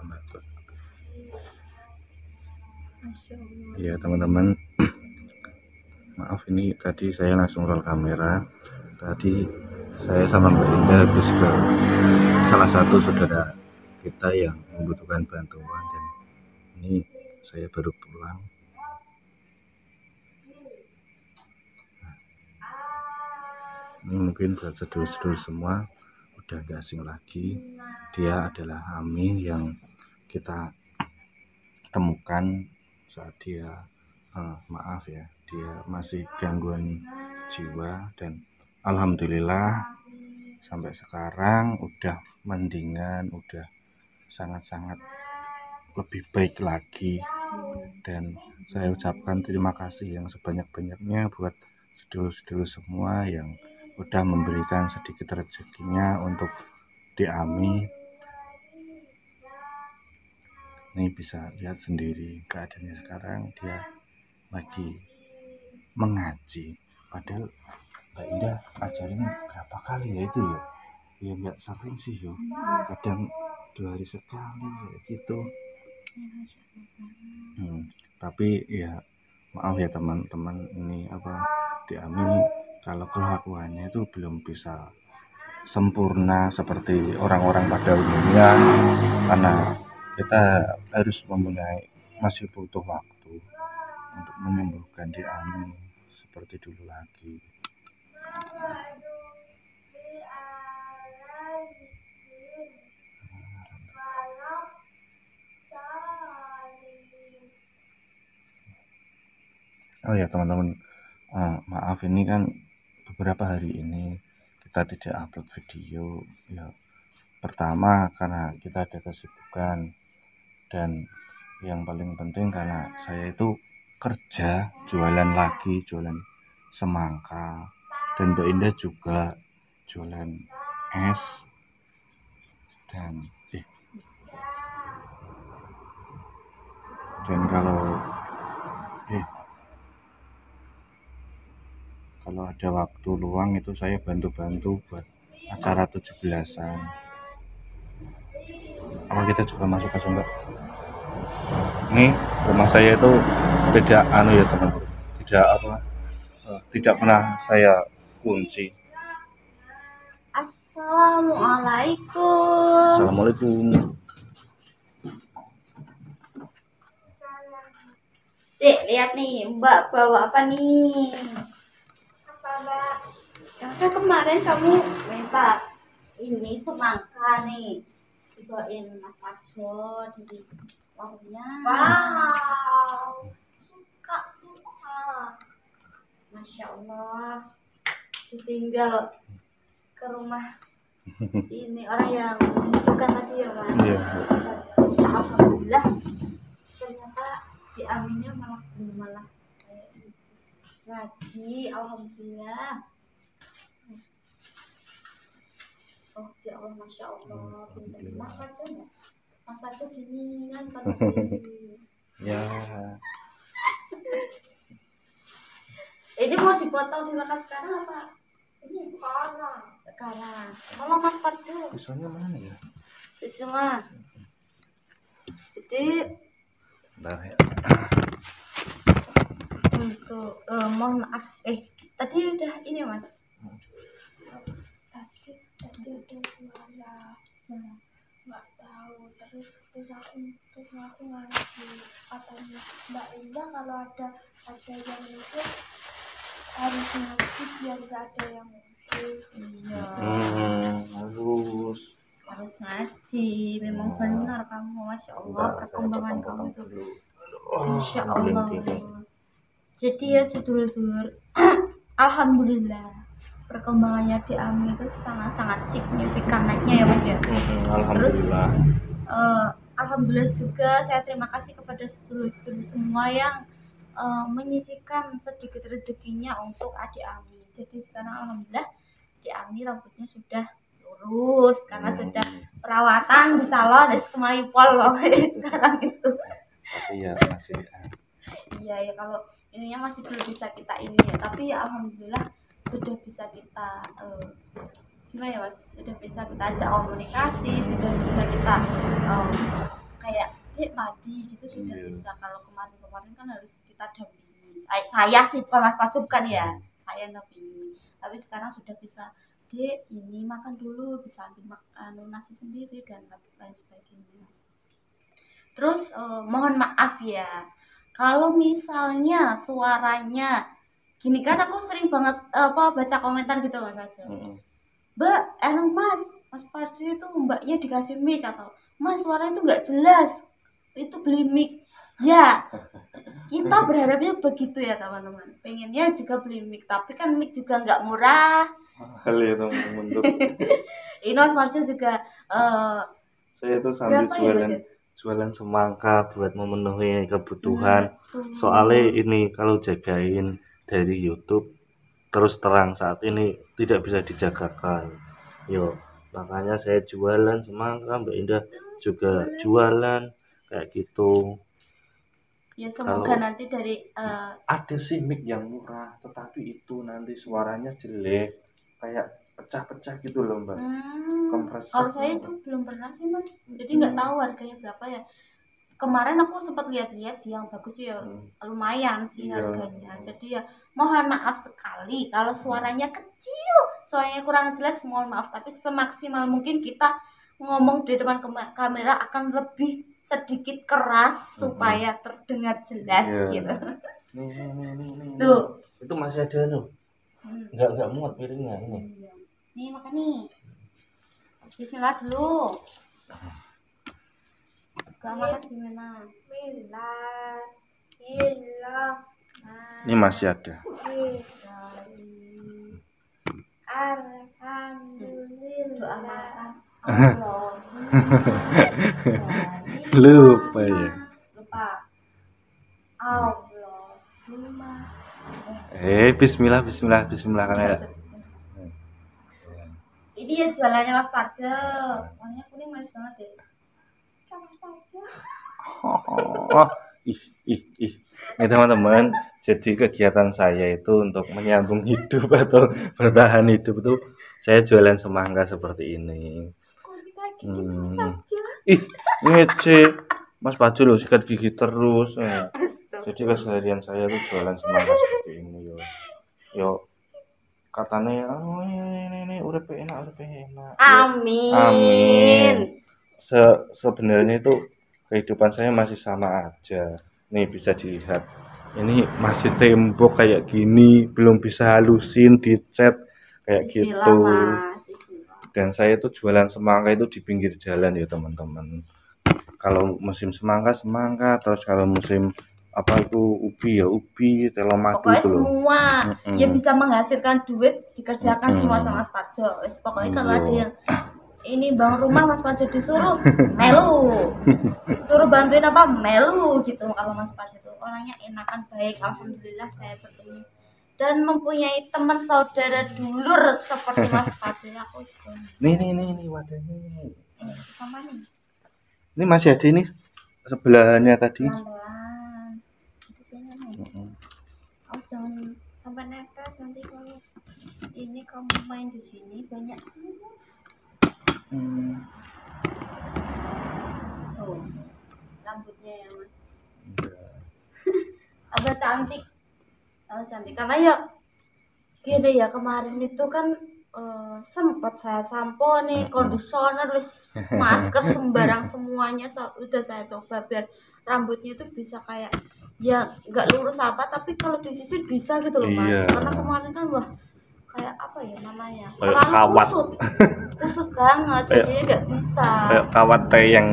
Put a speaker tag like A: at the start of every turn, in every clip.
A: membantu. Ya teman-teman, maaf ini tadi saya langsung roll kamera. Tadi saya sama Mbak Indah habis ke salah satu saudara kita yang membutuhkan bantuan, dan ini saya baru pulang. Ini mungkin buat sedulur-sedulur semua udah gak asing lagi. Dia adalah Ami yang kita temukan saat dia maaf ya, dia masih gangguan jiwa, dan alhamdulillah sampai sekarang udah mendingan, udah sangat-sangat lebih baik lagi. Dan saya ucapkan terima kasih yang sebanyak-banyaknya buat sedulur-sedulur semua yang udah memberikan sedikit rezekinya untuk di Ami. Ini bisa lihat sendiri keadaannya sekarang, dia lagi mengaji. Padahal Mbak Indah ajarin berapa kali ya itu ya? Ya nggak sering sih yo, kadang 2 hari sekali kayak gitu. Tapi ya maaf ya teman-teman, ini di Ami kalau kelakuannya itu belum bisa sempurna seperti orang-orang pada umumnya, karena kita harus masih butuh waktu untuk menyembuhkan di Ami seperti dulu lagi. Oh ya teman-teman, maaf ini kan beberapa hari ini kita tidak upload video ya. Pertama karena kita ada kesibukan, dan yang paling penting karena saya itu kerja jualan semangka, dan Mbak Indah juga jualan es. Dan kalau ada waktu luang itu saya bantu-bantu buat acara 17-an. Apa kita coba masuk ke Mbak? Ini rumah saya itu tidak ya teman-teman, tidak pernah saya kunci. Assalamualaikum.
B: Dek, lihat nih, Mbak bawa apa nih? Apa, Mbak? Karena kemarin kamu minta ini semangka nih, dibawain Mas Pajo di warungnya. Wow, suka. Masya Allah, ditinggal ke rumah ini orang yang bukan tadi ya Mas.
A: Iya.
B: Alhamdulillah, ternyata di aminnya malah ngaji. Alhamdulillah. Oh ya Allah, Masya Allah. Mas Pajo gini kan
A: Ya.
B: Ini mau dipotong dimakan sekarang apa? Ini sekarang. Kalau Mas Pajo
A: Pisaunya mana ya?
B: Bismillah. Jadi untuk mohon maaf, tadi udah ini Mas. Tadi udah suara, nggak tahu. Terus aku ngaji, katanya Mbak Indah kalau ada yang itu harus ngaji biar nggak ada yang musik. Iya. Harus ngaji, memang benar kamu, Masya Allah, perkembangan kamu itu, Masya Allah. Jadi ya sedulur-sedulur, alhamdulillah perkembangannya di Ami itu sangat-sangat signifikan naiknya ya Mas ya. Terus alhamdulillah juga saya terima kasih kepada sedulur-sedulur semua yang menyisihkan sedikit rezekinya untuk adik Ami. Jadi sekarang alhamdulillah di Ami rambutnya sudah lurus karena sudah perawatan di salon Eskemaypol sekarang itu.
A: Tapi ya masih.
B: Iya ya, kalau ininya masih belum bisa kita ini ya, tapi ya alhamdulillah sudah bisa kita gimana ya Mas, sudah bisa kita ajak komunikasi, sudah bisa kita Dek mandi gitu sudah
A: Iya.
B: bisa. Kalau kemarin-kemarin kan harus kita dampingi. Saya sih bukan Mas Parjo bukan ya, saya dampingi. Tapi sekarang sudah bisa, Dek ini makan dulu, bisa ambil nasi sendiri dan lain sebagainya. Terus mohon maaf ya, kalau misalnya suaranya gini kan aku sering banget baca komentar gitu Mas aja. Mbak, Mas Parjo itu mbaknya dikasih mic atau Mas suaranya itu nggak jelas, itu beli mic. Ya, kita berharapnya begitu ya teman-teman. Pengennya juga beli mic, tapi kan mic juga nggak murah.
A: Hal ya teman-teman tuh.
B: Ini Mas Parjo juga
A: Saya tuh sambil
B: berapa ya, Mas?
A: jualan semangka buat memenuhi kebutuhan.
B: Betul.
A: Soalnya ini kalau jagain dari YouTube terus terang saat ini tidak bisa dijagakan. Yo, makanya saya jualan semangka, Mbak Indah juga jualan kayak gitu.
B: Ya semoga
A: Kalau
B: nanti dari
A: ada sih mic yang murah, tetapi itu nanti suaranya jelek, kayak pecah-pecah gitu loh Mbak. Kompresor.
B: kalau saya itu belum pernah sih Mas, jadi nggak tahu harganya berapa ya. Kemarin aku sempat lihat-lihat yang bagus ya, lumayan sih
A: Iya.
B: harganya. Jadi ya mohon maaf sekali kalau suaranya kecil, suaranya kurang jelas, mohon maaf. Tapi semaksimal mungkin kita ngomong di depan kamera akan lebih sedikit keras supaya terdengar jelas
A: Iya.
B: gitu.
A: Nih.
B: Tuh.
A: Itu masih ada tuh. Enggak muat piringnya ini.
B: Nih makan nih. Bismillah dulu. Gak makan bismillah.
A: Ini masih ada.
B: Alhamdulillah.
A: Lupa ya.
B: Lupa. Allahumma.
A: Bismillah kan ya.
B: Ini ya jualannya Mas Parjo. Warnanya kuning manis banget deh. Mas Parjo.
A: Oh, ih. Ini teman-teman, jadi kegiatan saya itu untuk menyambung hidup atau bertahan hidup itu saya jualan semangka seperti ini. Ngece Mas Parjo loh sikat gigi terus. Jadi keseharian saya tuh jualan semangka seperti ini yo. Katanya ini urip enak.
B: Amin.
A: Sebenarnya itu kehidupan saya masih sama aja. Nih bisa dilihat. Ini masih tembok kayak gini, belum bisa halusin, dicat kayak
B: Bismillah,
A: gitu.
B: Mas. Bismillah.
A: Dan saya itu jualan semangka itu di pinggir jalan ya teman-teman. Kalau musim semangka, terus kalau musim apa itu ubi, telomaki
B: pokoknya
A: itu loh.
B: semua yang bisa menghasilkan duit dikerjakan semua sama Mas Parjo. Pokoknya kalau ada yang ini bangun rumah Mas Parjo disuruh melu, suruh bantuin apa melu gitu. Kalau Mas Parjo itu orangnya enakan, baik. Alhamdulillah saya bertemu dan mempunyai teman saudara dulur seperti Mas Parjo. Aku
A: nih wadahnya
B: ini sama nih.
A: Ini masih ada ini sebelahnya tadi.
B: Pelan-pelan. Itu sini nih. Jangan sampai netes nanti kalau ini kamu main di sini banyak sih. Oh, rambutnya ya Mas. Agak cantik. Karena ya gini ya, kemarin itu kan sempat saya sampo nih, kondisioner, wis masker sembarang semuanya udah saya coba biar rambutnya itu bisa kayak ya nggak lurus apa, tapi kalau disisir bisa gitu loh Mas.
A: Iya.
B: Karena kemarin kan wah kayak apa ya namanya,
A: Kayak
B: terlalu
A: kawat.
B: kusut banget, jadinya nggak bisa.
A: Kayak kawat teyang.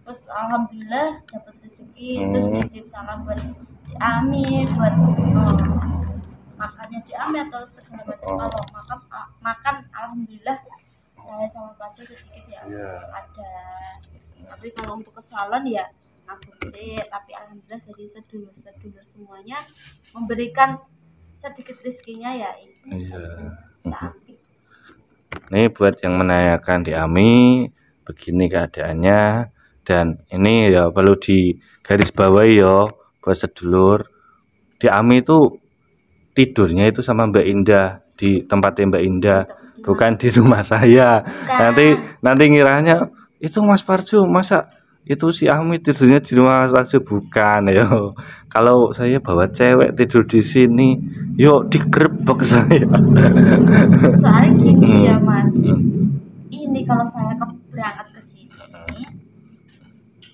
B: Terus alhamdulillah dapat rezeki, terus nitip salam buat Amir, buat makannya di Amir atau segala macam. Kalau makan alhamdulillah saya sama Parjo sedikit ya ada. Tapi kalau untuk kesalan ya ngabur sih, tapi alhamdulillah dari sedulur semuanya memberikan sedikit rezekinya ya ini.
A: Ini buat yang menanyakan di Ami, begini keadaannya, dan ini ya perlu digarisbawahi ya buat sedulur. Di Ami itu tidurnya itu sama Mbak Indah di tempatnya Mbak Indah, bukan di rumah saya. Nanti ngiranya itu Mas Parjo masa itu si Ami tidurnya di rumah Mas Wajo bukan ya. Kalau saya bawa cewek tidur di sini, yuk digerebek saya.
B: Soalnya gini ya
A: Hmm.
B: Mas,
A: Hmm.
B: ini kalau saya berangkat ke sini,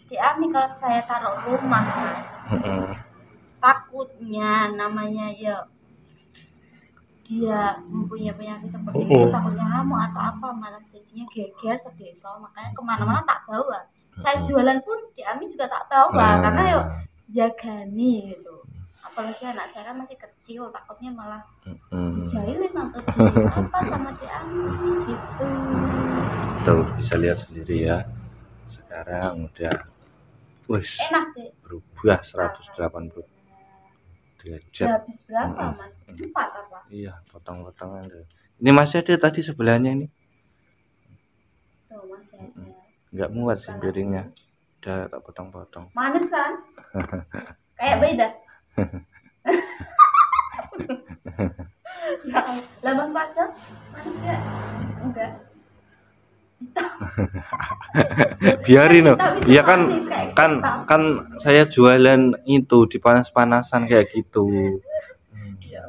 B: di Ami kalau saya taruh rumah Mas,
A: Hmm.
B: takutnya namanya ya dia mempunyai penyakit seperti itu,
A: Oh.
B: takutnya hamil atau apa, malah jadinya geger sedesa, makanya kemana-mana tak bawa. Saya jualan pun di Ami juga tak bawa karena yuk
A: Nah.
B: jagani gitu, apalagi anak saya kan masih kecil, takutnya malah
A: Hmm.
B: dijailin atau di apa sama di Ami gitu.
A: Tuh bisa lihat sendiri ya. Sekarang udah wis
B: Enak deh.
A: berubah 180
B: Udah
A: derajat.
B: habis berapa Mas? 4 apa?
A: Iya, potong-potongan tuh. Ini masih ada tadi sebelahnya ini.
B: Tuh masih ada.
A: Nggak muat sih piringnya. Udah tak potong-potong.
B: Manis kan? Kayak beda. Ya, lah Mas Fajar, manis gak? Enggak.
A: Biarin loh. Iya kan
B: Manis kayak
A: kan
B: kecap.
A: kan saya jualan itu di panas-panasan kayak gitu.
B: Ya,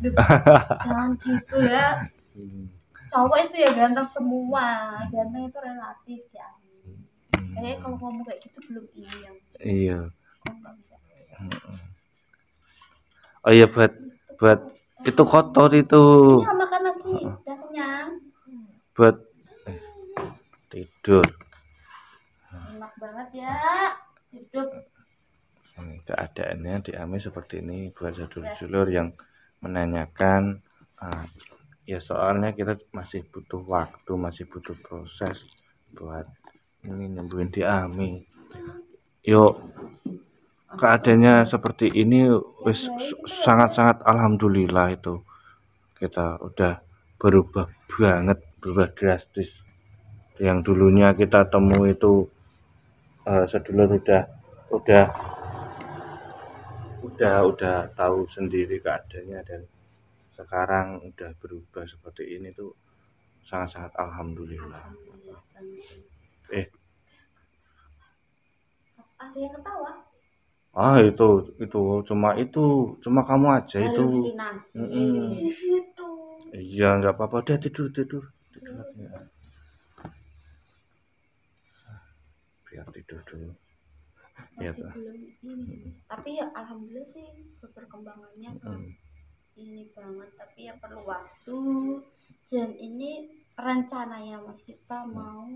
B: jangan gitu ya. Cowok itu ya ganteng semua. Ganteng itu relatif ya. Kayaknya kalau ngomong kayak gitu belum ini yang
A: Iya.
B: kok nggak bisa.
A: Oh iya buat itu kotor itu.
B: Ini makan lagi, udah kenyang.
A: Buat tidur.
B: Enak banget ya. Hidup.
A: Ini keadaannya di Ami seperti ini buat sedulur-sedulur yang menanyakan ya soalnya kita masih butuh waktu, masih butuh proses buat ini nyembuhin di Ami. Yuk keadaannya seperti ini wis sangat-sangat alhamdulillah itu kita udah berubah banget, berubah drastis. Yang dulunya kita temu itu sedulur udah tahu sendiri keadaannya dan sekarang udah berubah seperti ini tuh sangat-sangat alhamdulillah.
B: Ada yang ketawa?
A: Cuma kamu aja itu.
B: Halusinasi. Gitu.
A: Iya nggak apa-apa deh tidur biar tidur dulu. Ya,
B: Masih belum ini. Tapi ya alhamdulillah sih perkembangannya ini banget, tapi ya perlu waktu. Dan ini rencananya Mas kita mau